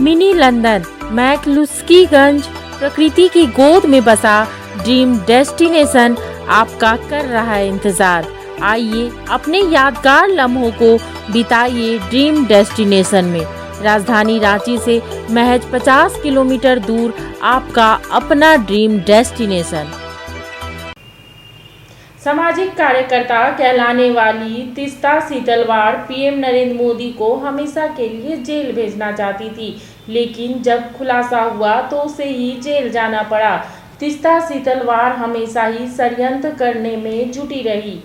Mini London McCluskieganj प्रकृति की गोद में बसा ड्रीम डेस्टिनेशन आपका कर रहा है इंतजार। आइए अपने यादगार लम्हों को बिताइए ड्रीम डेस्टिनेशन में। राजधानी रांची से महज 50 किलोमीटर दूर आपका अपना ड्रीम डेस्टिनेशन। सामाजिक कार्यकर्ता कहलाने वाली तीस्ता सीतलवाड़ पीएम नरेंद्र मोदी को हमेशा के लिए जेल भेजना चाहती थी, लेकिन जब खुलासा हुआ तो उसे ही जेल जाना पड़ा। तीस्ता सीतलवाड़ हमेशा ही षड्यंत्र करने में जुटी रही।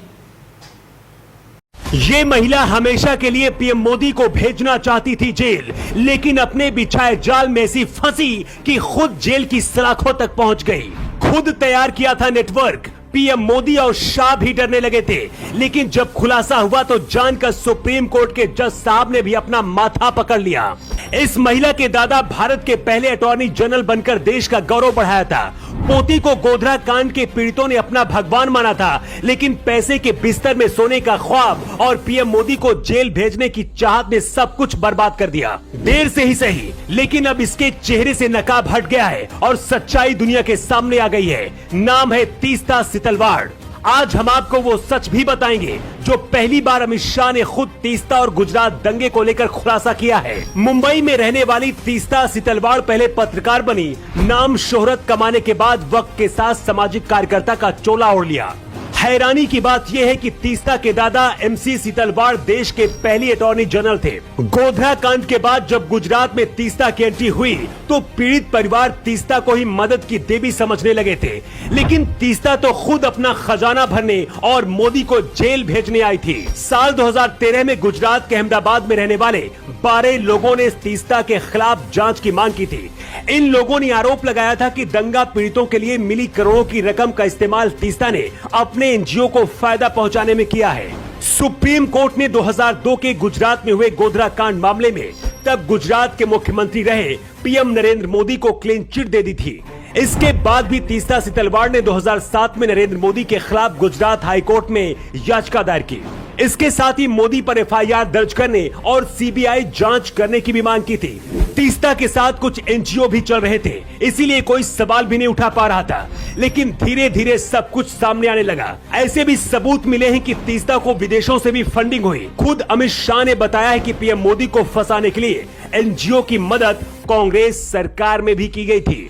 ये महिला हमेशा के लिए पीएम मोदी को भेजना चाहती थी जेल, लेकिन अपने बिछाए जाल में ऐसी फंसी कि खुद जेल की सलाखों तक पहुंच गई। खुद तैयार किया था नेटवर्क, पीएम मोदी और शाह भी डरने लगे थे, लेकिन जब खुलासा हुआ तो जानकर सुप्रीम कोर्ट के जज साहब ने भी अपना माथा पकड़ लिया। इस महिला के दादा भारत के पहले अटॉर्नी जनरल बनकर देश का गौरव बढ़ाया था। पोती को गोधरा कांड के पीड़ितों ने अपना भगवान माना था, लेकिन पैसे के बिस्तर में सोने का ख्वाब और पीएम मोदी को जेल भेजने की चाहत ने सब कुछ बर्बाद कर दिया। देर से ही सही, लेकिन अब इसके चेहरे से नकाब हट गया है और सच्चाई दुनिया के सामने आ गई है। नाम है तीस्ता सीतलवाड़। आज हम आपको वो सच भी बताएंगे जो पहली बार अमित शाह ने खुद तीस्ता और गुजरात दंगे को लेकर खुलासा किया है। मुंबई में रहने वाली तीस्ता सीतलवाड़ पहले पत्रकार बनी, नाम शोहरत कमाने के बाद वक्त के साथ सामाजिक कार्यकर्ता का चोला ओढ़ लिया। हैरानी की बात यह है कि तीस्ता के दादा एमसी सीतलवाड़ देश के पहले अटॉर्नी जनरल थे। गोधरा कांड के बाद जब गुजरात में तीस्ता की एंट्री हुई तो पीड़ित परिवार तीस्ता को ही मदद की देवी समझने लगे थे, लेकिन तीस्ता तो खुद अपना खजाना भरने और मोदी को जेल भेजने आई थी। साल 2013 में गुजरात के अहमदाबाद में रहने वाले 12 लोगों ने तीस्ता के खिलाफ जांच की मांग की थी। इन लोगों ने आरोप लगाया था कि दंगा पीड़ितों के लिए मिली करोड़ों की रकम का इस्तेमाल तीस्ता ने अपने एनजीओ को फायदा पहुंचाने में किया है। सुप्रीम कोर्ट ने 2002 के गुजरात में हुए गोधरा कांड मामले में तब गुजरात के मुख्यमंत्री रहे पीएम नरेंद्र मोदी को क्लीन चिट दे दी थी। इसके बाद भी तीस्ता सीतलवाड़ ने 2007 में नरेंद्र मोदी के खिलाफ गुजरात हाई कोर्ट में याचिका दायर की। इसके साथ ही मोदी पर एफआईआर दर्ज करने और सीबीआई जांच करने की भी मांग की थी। तीस्ता के साथ कुछ एनजीओ भी चल रहे थे, इसीलिए कोई सवाल भी नहीं उठा पा रहा था, लेकिन धीरे धीरे सब कुछ सामने आने लगा। ऐसे भी सबूत मिले हैं कि तीस्ता को विदेशों से भी फंडिंग हुई। खुद अमित शाह ने बताया है कि पीएम मोदी को फंसाने के लिए एनजीओ की मदद कांग्रेस सरकार में भी की गई थी।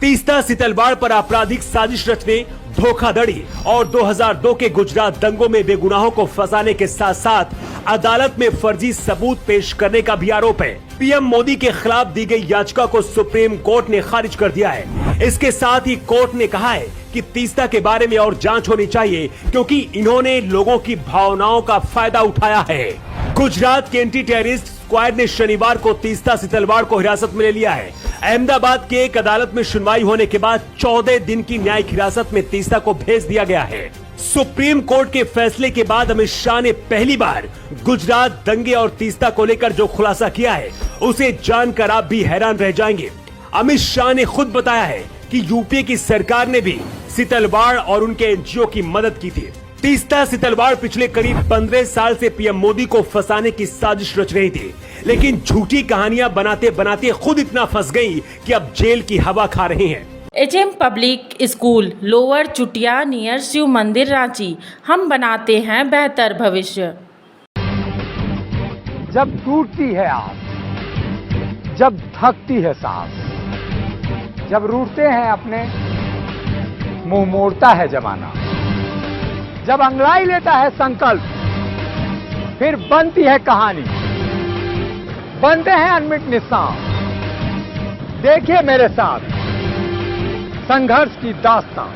तीस्ता सीतलवाड़ पर आपराधिक साजिश रचने, धोखाधड़ी और 2002 के गुजरात दंगों में बेगुनाहों को फंसाने के साथ साथ अदालत में फर्जी सबूत पेश करने का भी आरोप है। पीएम मोदी के खिलाफ दी गई याचिका को सुप्रीम कोर्ट ने खारिज कर दिया है। इसके साथ ही कोर्ट ने कहा है कि तीस्ता के बारे में और जांच होनी चाहिए, क्योंकि इन्होंने लोगों की भावनाओं का फायदा उठाया है। गुजरात के एंटी टेररिस्ट स्क्वाड ने शनिवार को तीस्ता सीतलवाड़ को हिरासत में ले लिया है। अहमदाबाद के एक अदालत में सुनवाई होने के बाद 14 दिन की न्यायिक हिरासत में तीस्ता को भेज दिया गया है। सुप्रीम कोर्ट के फैसले के बाद अमित शाह ने पहली बार गुजरात दंगे और तीस्ता को लेकर जो खुलासा किया है उसे जानकर आप भी हैरान रह जाएंगे। अमित शाह ने खुद बताया है कि यूपीए की सरकार ने भी सीतलवाड़ और उनके एनजीओ की मदद की थी। तीस्ता सीतलवाड़ पिछले करीब 15 साल से पीएम मोदी को फंसाने की साजिश रच रही थी, लेकिन झूठी कहानियां बनाते बनाते खुद इतना फंस गई कि अब जेल की हवा खा रहे हैं। एचएम पब्लिक स्कूल, लोअर चुटिया, नियर शिव मंदिर, रांची। हम बनाते हैं बेहतर भविष्य। जब टूटती है आस, जब थकती है सांस, जब रूठते हैं अपने, मुंह मोड़ता है जमाना, जब अंगड़ाई लेता है संकल्प, फिर बनती है कहानी, बनते हैं अनमिट निशान। देखिए मेरे साथ संघर्ष की दास्तां।